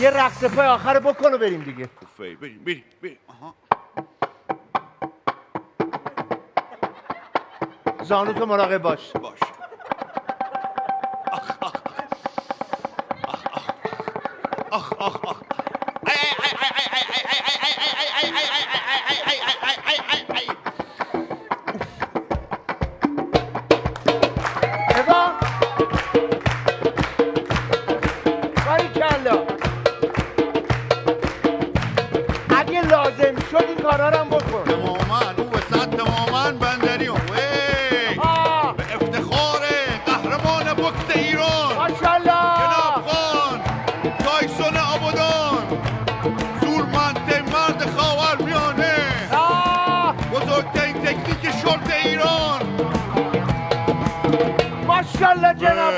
یه رقص پای آخر بکن و بریم دیگه. بریم. آها. زانو تو مراقب باش. باش. ابا باریکلا. اگه لازم شد این کارا رو هم بکن. تماما او وسط تماما بندری وی آه به افتخار قهرمان بوکس ایران ماشاءالله. جناب خان تایسون آبادان، زورمند مرد خاورمیانه، آه بزرگترین تکنیک شورت ایران. ماشاءالله جناب